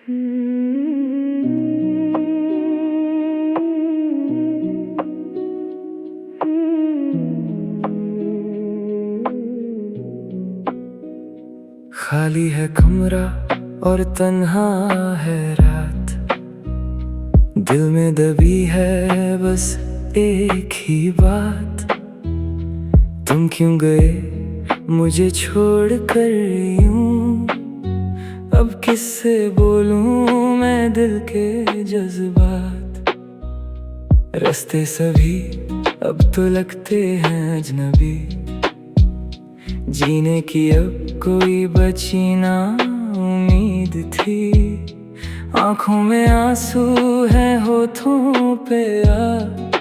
खाली है कमरा और तन्हा है रात, दिल में दबी है बस एक ही बात। तुम क्यों गए मुझे छोड़ कर यूं, अब किससे बोलूं मैं दिल के जज्बात। रास्ते सभी अब तो लगते हैं अजनबी, जीने की अब कोई बची ना उम्मीद थी। आंखों में आंसू है होठों पे यार,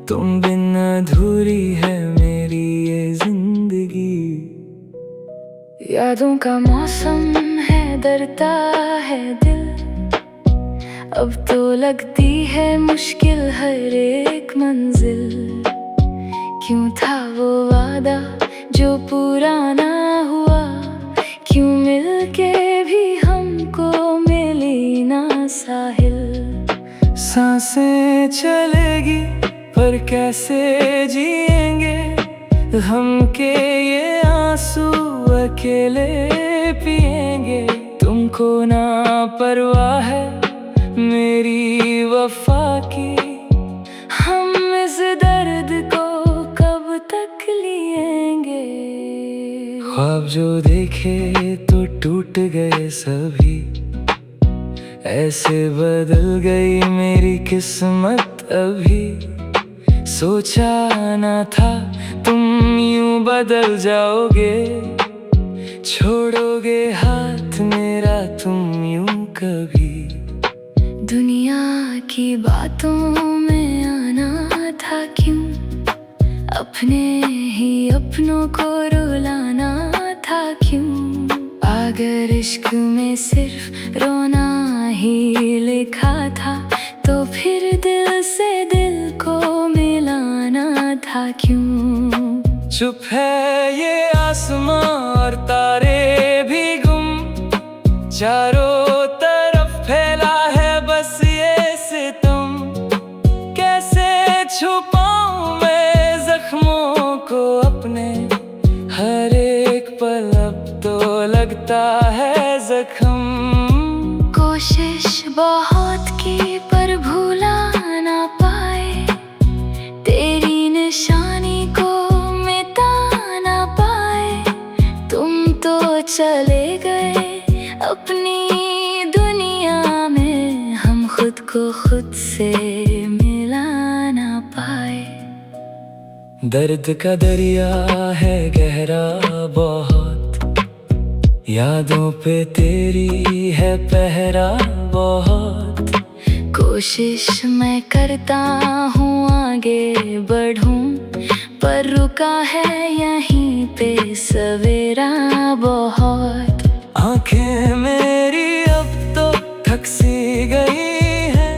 तुम बिन अधूरी है मेरी ये जिंदगी। यादों का मौसम है डरता है दिल, अब तो लगती है मुश्किल हर एक मंजिल। क्यों था वो वादा जो पूरा ना हुआ, क्यों मिलके भी हमको मिली ना साहिल। सांसें चलेगी पर कैसे जिएंगे हम के ये आंसू अकेले पिएंगे। तुमको ना परवाह है मेरी वफा की, हम इस दर्द को कब तक लिएंगे। ख्वाब जो देखे तो टूट गए सभी, ऐसे बदल गई मेरी किस्मत अभी। सोचा ना था तुम यूं बदल जाओगे, छोड़ोगे हाथ मेरा तुम यूं कभी। दुनिया की बातों में आना था क्यों, अपने ही अपनों को रुलाना था क्यों। अगर इश्क में सिर्फ रोना ही लिखा था, तो फिर दिल से दिल को मिलाना था क्यों। चुप है ये आसमां और तारे भी गुम, चारों तरफ फैला है बस ये सितम। कैसे छुपाऊं मैं जख्मों को अपने, हर एक पल अब तो लगता है जख्म। कोशिश बहुत की पर भूला ना पाए, तेरी निशानी को मिटा ना पाए। तुम तो चले गए अपनी दुनिया में, हम खुद को खुद से मिला ना पाए। दर्द का दरिया है गहरा बहुत, यादों पे तेरी है पहरा बहुत। कोशिश मैं करता हूँ आगे बढ़ूं, पर रुका है यहीं पे सवेरा बहुत। आंखें मेरी अब तो थक सी गई है,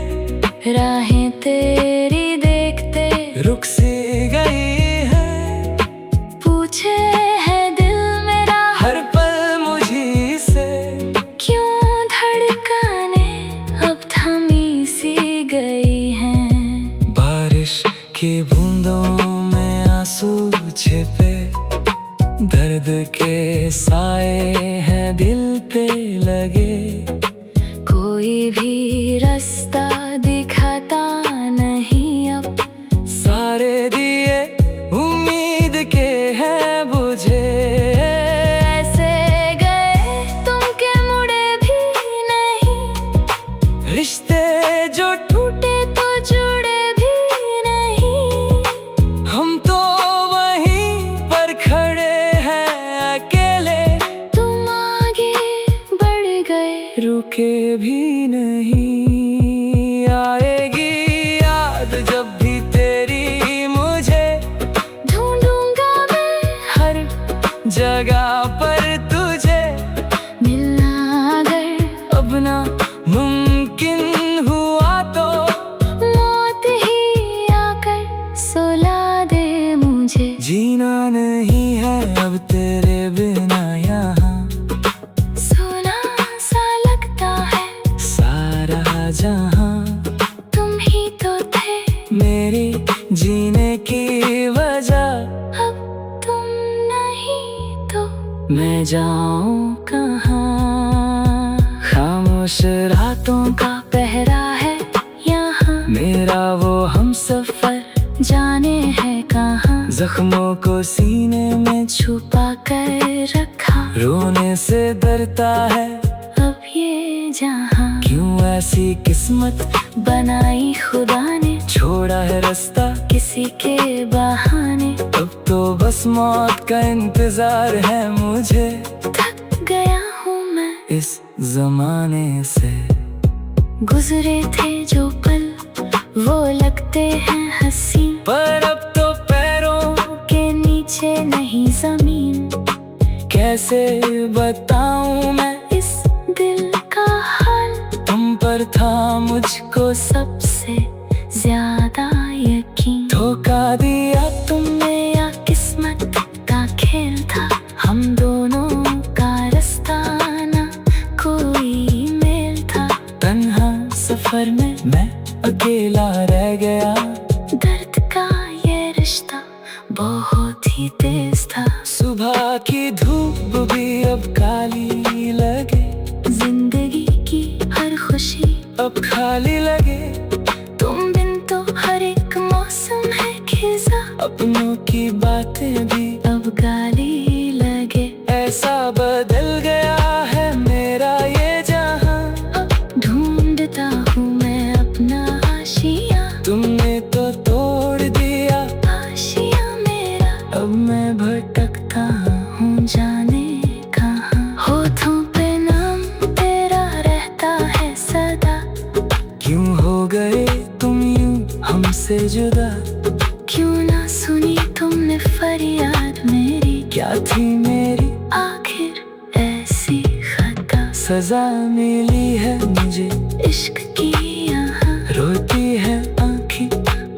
राहें तेरी देखते रुक सी गई है। पूछे है दिल मेरा हर पल मुझी से, क्यों धड़कने अब थमी सी गई हैं। बारिश की बूंदों में आंसू छिपे, दर्द के साए हैं दिल पे लगे। कोई भी रास्ता दिखाता नहीं अब, सारे दिए उम्मीद के हैं बुझे। ऐसे गए तुम के मुड़े भी नहीं, रिश्ते जो टूटे तो जुड़े भी नहीं। हम तो वहीं पर खड़े हैं अकेले, तुम आगे बढ़ गए रुके भी नहीं। आएगी याद जब भी तेरी मुझे, ढूंढूंगा मैं हर जगह पर तुझे। मिलना अगर अब ना मुमकिन हुआ तो, मौत ही आकर सुला दे मुझे। जीना नहीं है अब तेरे बिना यहाँ, सुना सा लगता है जाऊं कहाँ। खामोश रातों का पहरा है यहाँ, मेरा वो हम सफर जाने है कहाँ। जख्मों को सीने में छुपा कर रखा, रोने से डरता है अब ये जहाँ। क्यों ऐसी किस्मत बनाई खुदा ने, छोड़ा है रास्ता किसी के बहाने। अब तो बस मौत का इंतजार है मुझे, थक गया हूँ मैं इस जमाने से। गुजरे थे जो पल वो लगते हैं हसीन, पर अब तो पैरों के नीचे नहीं जमीन। कैसे बताऊं मैं इस दिल का हाल, तुम पर था मुझको सबसे ज्यादा यकीन। धोखा दिया तुमने या किस्मत का खेल था, हम दोनों का रास्ता ना कोई मेल था। तन्हा सफर में मैं अकेला रह गया, दर्द का ये रिश्ता बहुत ही तेज था। सुबह की धूप भी अब काली लगे, जिंदगी की हर खुशी अब खाली लगे। तुम बिन तो हर एक मौसम है खिजा, अपनों की बातें भी अब गाली लगे। ऐसा बदल गया है मेरा ये जहां, अब ढूंढता हूँ मैं अपना आशिया। तुमने तो तोड़ दिया आशिया मेरा, अब मैं भटकता हूँ जाने कहाँ। होठों पे नाम तेरा रहता है सदा, क्यों हो गए तुम यूं हमसे जुदा। क्यों ना सुनी तुमने फरियाद मेरी, क्या थी मेरी आखिर ऐसी खता। सजा मिली है मुझे इश्क की यहाँ, रोती है आँखें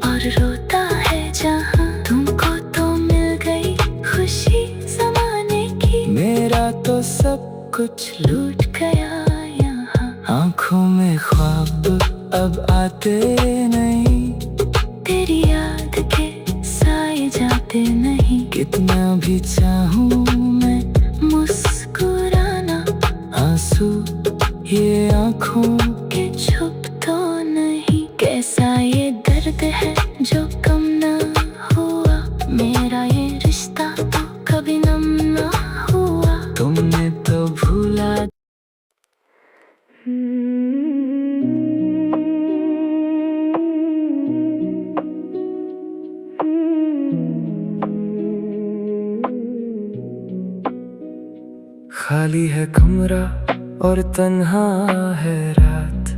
और रोता है जहाँ। तुमको तो मिल गई खुशी जमाने की, मेरा तो सब कुछ लूट गया यहाँ। आँखों में ख्वाब अब आते नहीं, तेरी याद के साए जाते नहीं। कितना भी चाहूँ मैं मुस्कुराना, आंसू ये आँखों के छुप तो नहीं। कैसा ये दर्द है जो कम ना हुआ, मेरा ये रिश्ता तो कभी नम ना हुआ। तुमने तो भूला खाली है कमरा और तन्हा है रात,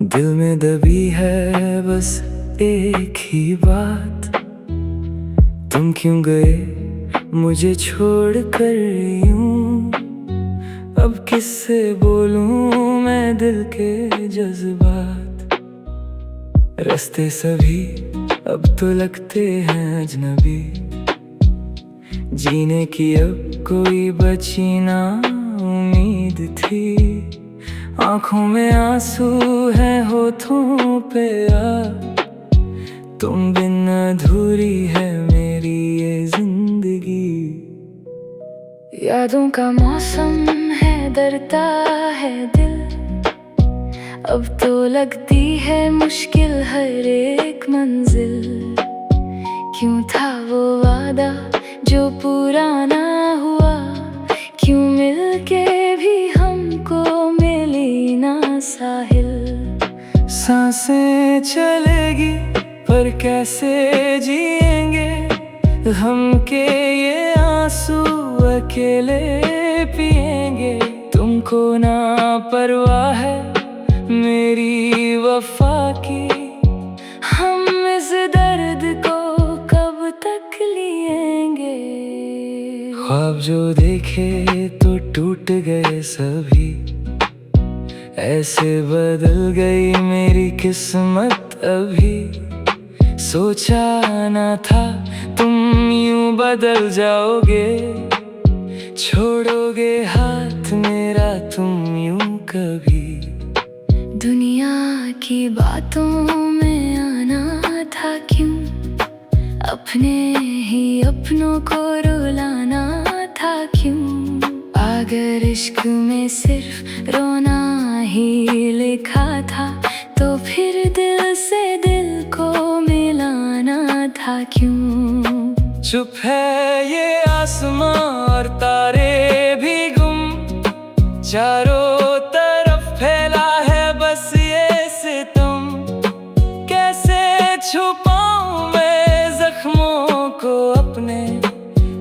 दिल में दबी है बस एक ही बात। तुम क्यों गए मुझे छोड़ कर यूं, अब किससे बोलूं मैं दिल के जज्बात। रास्ते सभी अब तो लगते हैं अजनबी, जीने की अब कोई बची ना उम्मीद थी। आँखों में आंसू है होठों पे तुम बिन अधूरी है मेरी ये जिंदगी। यादों का मौसम है डरता है दिल, अब तो लगती है मुश्किल हर एक मंजिल। क्यों था वो वादा जो पुराना हुआ, क्यों मिलके भी हमको मिली ना साहिल। सांसें चलेगी पर कैसे जिएंगे हम के ये आंसू अकेले पिएंगे। तुमको ना परवाह है मेरी वफा की, हम इस दर्द को कब तक लिएंगे। ख्वाब जो देखे तो टूट गए सभी, ऐसे बदल गई मेरी किस्मत अभी। सोचा ना था तुम यूं बदल जाओगे, छोड़ोगे हाथ मेरा तुम यूं कभी। दुनिया की बातों में आना था क्यों, अपने ही अपनों को रुलाना था क्यों। अगर इश्क में सिर्फ रोना ही लिखा था तो फिर दिल से दिल को मिलाना था क्यों? चुप है ये आसमां और तारे भी गुम, चारों तरफ फैला है बस ये सितम। कैसे छुपाऊं मैं जख्मों को अपने,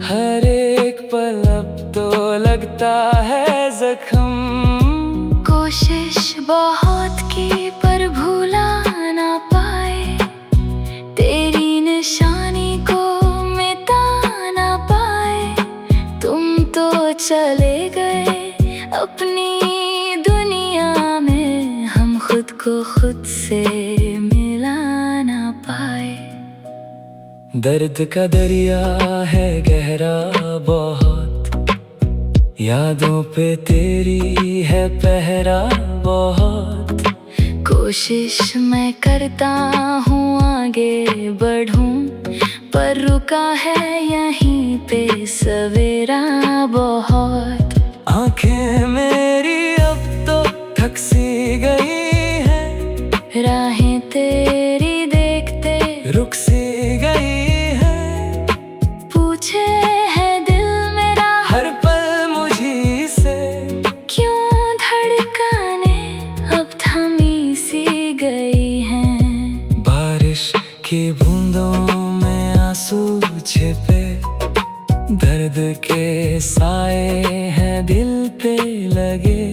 हर एक पल अब तो लगता है जख्म। कोशिश बहुत की पर भूला ना पाए, तेरी निशानी को मिटा ना पाए। तुम तो चले गए अपनी दुनिया में, हम खुद को खुद से मिला ना पाए। दर्द का दरिया है गहरा बहुत, यादों पे तेरी है पहरा बहुत। कोशिश मैं करता हूँ आगे बढ़ूं, पर रुका है यहीं पे सवेरा बहुत। आंखें मेरी अब तो थक सी गई है, राहें तेरी देखते रुक सी गई है। पूछे है दिल मेरा हर पल मुझी से, क्यों धड़कने अब थमी सी गई हैं। बारिश की बूंदों में आंसू छिपे, दर्द के साए हैं दिल पे लगे।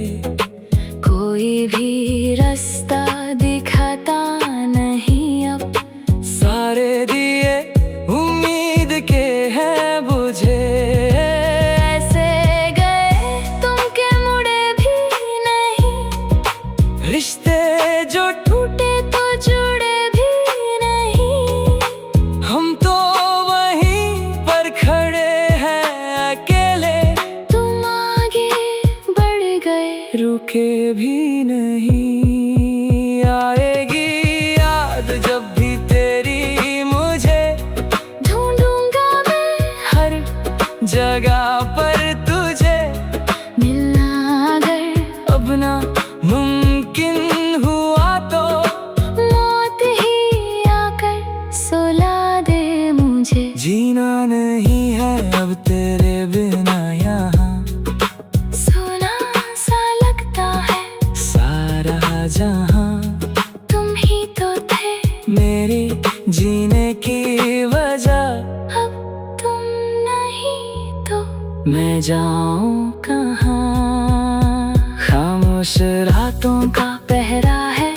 कोई भी रास्ता दिखाता नहीं अब, सारे दिए उम्मीद के हैं बुझे। ऐसे गए तुम के मुड़े भी नहीं, रिश्ते जो टूटे तो जुड़े भी नहीं। हम तो वहीं पर खड़े हैं अकेले, तुम आगे बढ़ गए रुके भी नहीं। आएगी याद जब भी तेरी मुझे, ढूंढूंगा मैं हर जगह पर तुझे। मिलना अगर अब ना मुमकिन हुआ तो, मौत ही आकर सुला दे मुझे। जीना नहीं है अब तेरे बिना यहाँ, सुना सा लगता है सारा जहाँ। तुम ही तो थे मेरी जीने की वजह, अब तुम नहीं तो मैं जाऊँ कहाँ? खामोश रातों का पहरा है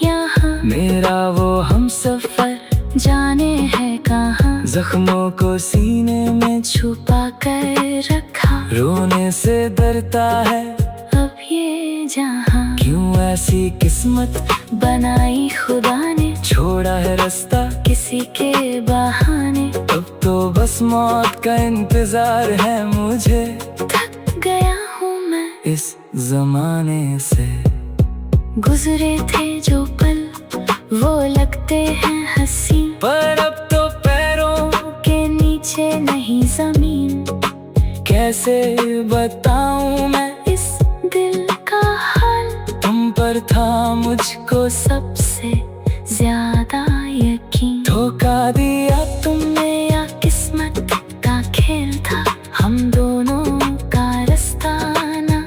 यहाँ, मेरा वो हम सफर जाने है कहाँ। जख्मों को सीने में छुपा कर रखा, रोने से डरता है अब ये जहाँ। क्यों ऐसी किस्मत बनाई खुदा ने, छोड़ा है रास्ता किसी के बहाने। अब तो बस मौत का इंतजार है मुझे। थक गया हूँ मैं इस जमाने से, गुजरे थे जो पल वो लगते हैं हंसी, पर अब तो पैरों के नीचे नहीं जमीन। कैसे बताऊं मैं इस दिल का हाल, तुम पर था मुझको सबसे ज्यादा यकीन। धोखा दिया तुमने या किस्मत का खेल था, हम दोनों का रास्ता ना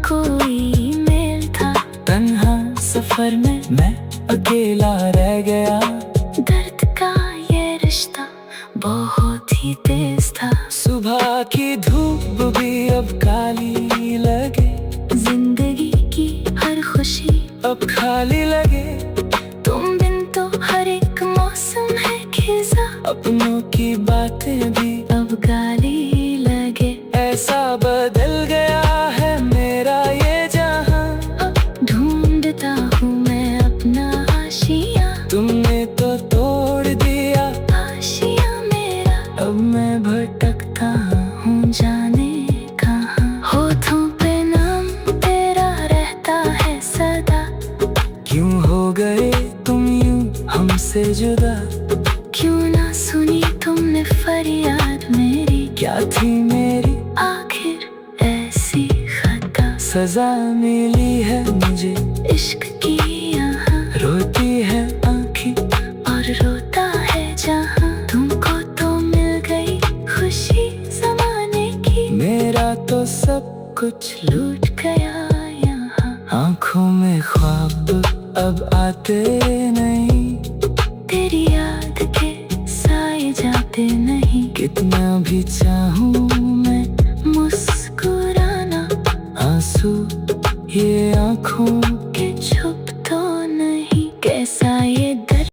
कोई मेल था। तन्हा सफर में मैं अकेला रह गया, दर्द का ये रिश्ता बहुत ही तेज था। सुबह की धूप भी अब काली लगे, जिंदगी की हर खुशी अब खाली लगे। तुम बिन तो हर एक मौसम है खिजा, अपनों की बातें भी अब गाली लगे। ऐसा बदल गया है मेरा ये जहां, अब ढूंढता हूँ मैं अपना आशिया, तुमने तो तोड़ दिया आशिया मेरा। अब मैं भटकता हूँ जाने कहाँ, होठों पे नाम तेरा रहता है सदा। क्यों हो गए तुम यूं हमसे जुदा? क्यों ना सुनी तुमने फरियाद मेरी, क्या थी मेरी आखिर ऐसी सजा मिली है मुझे इश्क की यहाँ रोती है आँखें और रोता है जहाँ तुमको तो मिल गई खुशी ज़माने की मेरा तो सब कुछ लूट गया यहाँ आँखों में ख्वाब अब आते नहीं तेरी याद के साए जाते नहीं कितना भी चाहूँ मैं मुस्कुराना आंसू ये आँखों